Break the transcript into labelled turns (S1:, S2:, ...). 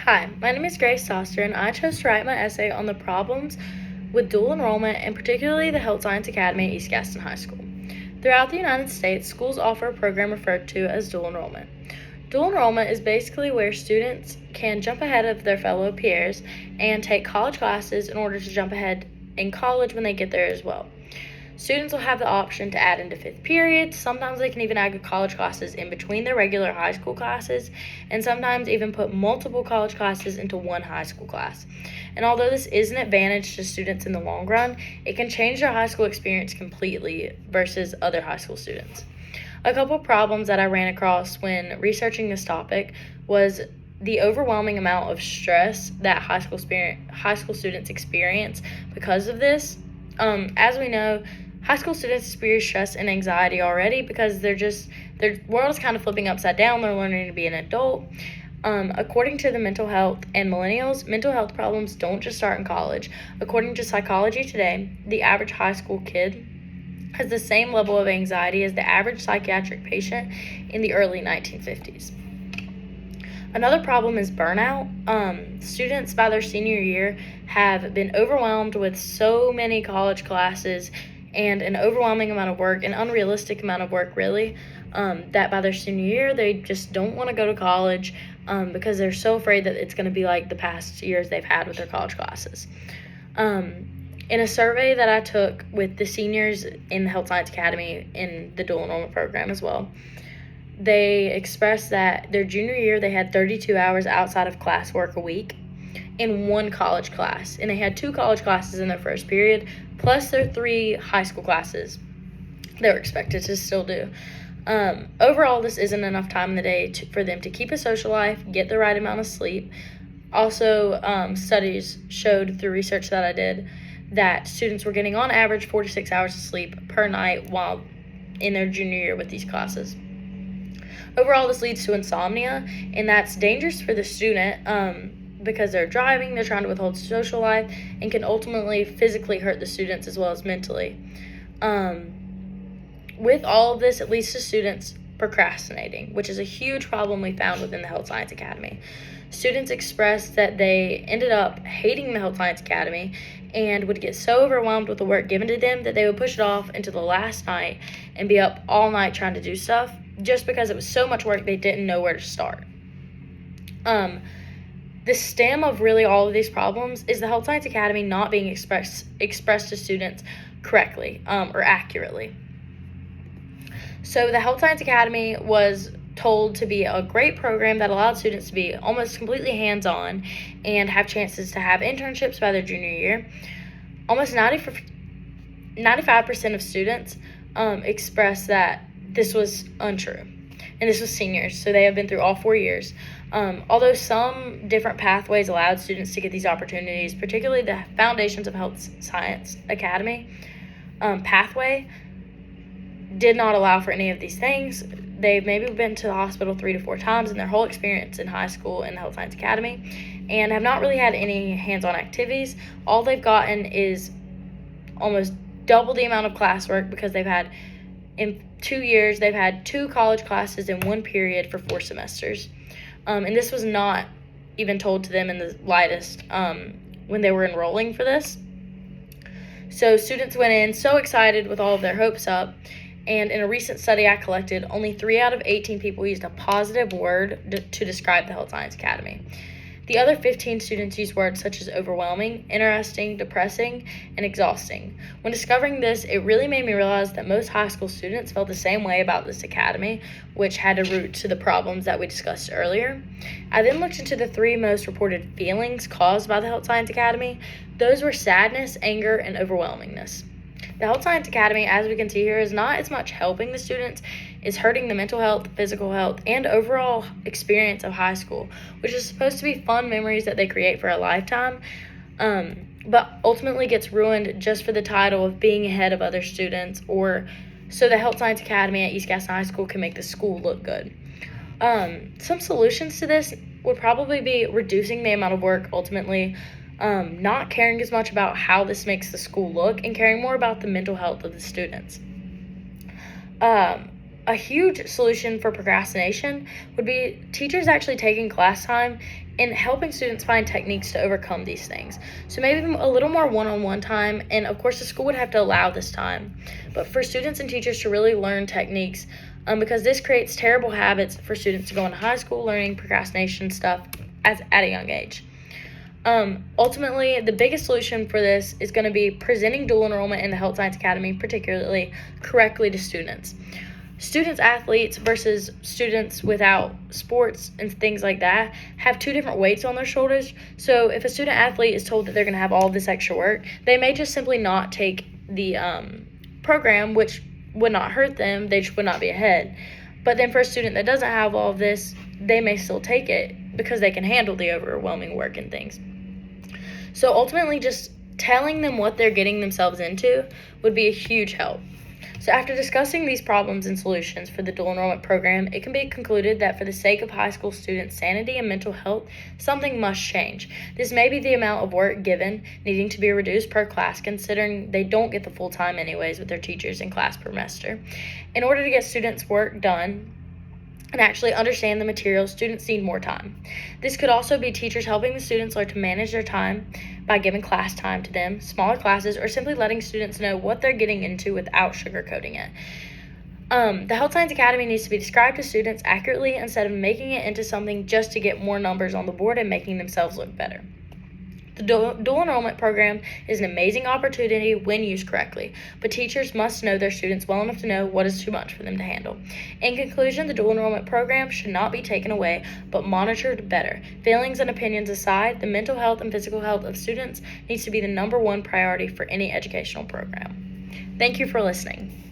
S1: Hi, my name is Grace Soster, and I chose to write my essay on the problems with dual enrollment and particularly the Health Science Academy at East Gaston High School. Throughout the United States, schools offer a program referred to as dual enrollment. Dual enrollment is basically where students can jump ahead of their fellow peers and take college classes in order to jump ahead in college when they get there as well. Students will have the option to add into fifth periods. Sometimes they can even add college classes in between their regular high school classes, and sometimes even put multiple college classes into one high school class. And although this is an advantage to students in the long run, it can change their high school experience completely versus other high school students. A couple problems that I ran across when researching this topic was the overwhelming amount of stress that high school students experience because of this. As we know, high school students experience stress and anxiety already because their world is kind of flipping upside down. They're learning to be an adult. According to the Mental Health and Millennials, mental health problems don't just start in college. According to Psychology Today, the average high school kid has the same level of anxiety as the average psychiatric patient in the early 1950s. Another problem is burnout. Students by their senior year have been overwhelmed with so many college classes and an overwhelming amount of work, an unrealistic amount of work really, that by their senior year they just don't want to go to college because they're so afraid that it's going to be like the past years they've had with their college classes. In a survey that I took with the seniors in the Health Science Academy in the dual enrollment program as well, they expressed that their junior year they had 32 hours outside of classwork a week in one college class, and they had 2 college classes in their first period plus their 3 high school classes they were expected to still do. Overall, this isn't enough time in the day for them to keep a social life, get the right amount of sleep. Also, studies showed through research that I did that students were getting on average 4 to 6 hours of sleep per night while in their junior year with these classes. Overall, this leads to insomnia, and that's dangerous for the student because they're driving, they're trying to withhold social life, and can ultimately physically hurt the students as well as mentally. With all of this, it leads to students procrastinating, which is a huge problem we found within the Health Science Academy. Students expressed that they ended up hating the Health Science Academy and would get so overwhelmed with the work given to them that they would push it off into the last night and be up all night trying to do stuff just because it was so much work they didn't know where to start. The stem of really all of these problems is the Health Science Academy not being expressed to students correctly or accurately. So the Health Science Academy was told to be a great program that allowed students to be almost completely hands-on and have chances to have internships by their junior year. Almost 95% of students expressed that this was untrue. And this was seniors, so they have been through all 4 years. Although some different pathways allowed students to get these opportunities, particularly the Foundations of Health Science Academy pathway did not allow for any of these things. They've maybe been to the hospital 3 to 4 times in their whole experience in high school in the Health Science Academy and have not really had any hands-on activities. All they've gotten is almost double the amount of classwork because they've had, in 2 years, they've had 2 college classes in 1 period for 4 semesters. And this was not even told to them in the lightest when they were enrolling for this. So students went in so excited with all of their hopes up, and in a recent study I collected, only 3 out of 18 people used a positive word to describe the Health Science Academy. The other 15 students used words such as overwhelming, interesting, depressing, and exhausting. When discovering this, it really made me realize that most high school students felt the same way about this academy, which had a root to the problems that we discussed earlier. I then looked into the 3 most reported feelings caused by the Health Science Academy. Those were sadness, anger, and overwhelmingness. The Health Science Academy, as we can see here, is not as much helping the students, it's hurting the mental health, physical health, and overall experience of high school, which is supposed to be fun memories that they create for a lifetime, but ultimately gets ruined just for the title of being ahead of other students, or so the Health Science Academy at East Gaston High School can make the school look good. Some solutions to this would probably be reducing the amount of work ultimately, not caring as much about how this makes the school look, and caring more about the mental health of the students. A huge solution for procrastination would be teachers actually taking class time and helping students find techniques to overcome these things. So maybe a little more one-on-one time, and of course the school would have to allow this time. But for students and teachers to really learn techniques, because this creates terrible habits for students to go into high school learning procrastination stuff at a young age. Ultimately, the biggest solution for this is going to be presenting dual enrollment in the Health Science Academy, particularly correctly to students. Students athletes versus students without sports and things like that have two different weights on their shoulders. So if a student athlete is told that they're going to have all this extra work, they may just simply not take the program, which would not hurt them. They just would not be ahead. But then for a student that doesn't have all of this, they may still take it because they can handle the overwhelming work and things. So ultimately, just telling them what they're getting themselves into would be a huge help. So after discussing these problems and solutions for the dual enrollment program, it can be concluded that for the sake of high school students' sanity and mental health, something must change. This may be the amount of work given needing to be reduced per class, considering they don't get the full time anyways with their teachers in class per semester. In order to get students' work done and actually understand the material, students need more time. This could also be teachers helping the students learn to manage their time by giving class time to them, smaller classes, or simply letting students know what they're getting into without sugarcoating it. The Health Science Academy needs to be described to students accurately instead of making it into something just to get more numbers on the board and making themselves look better. The dual enrollment program is an amazing opportunity when used correctly, but teachers must know their students well enough to know what is too much for them to handle. In conclusion, the dual enrollment program should not be taken away, but monitored better. Feelings and opinions aside, the mental health and physical health of students needs to be the number one priority for any educational program. Thank you for listening.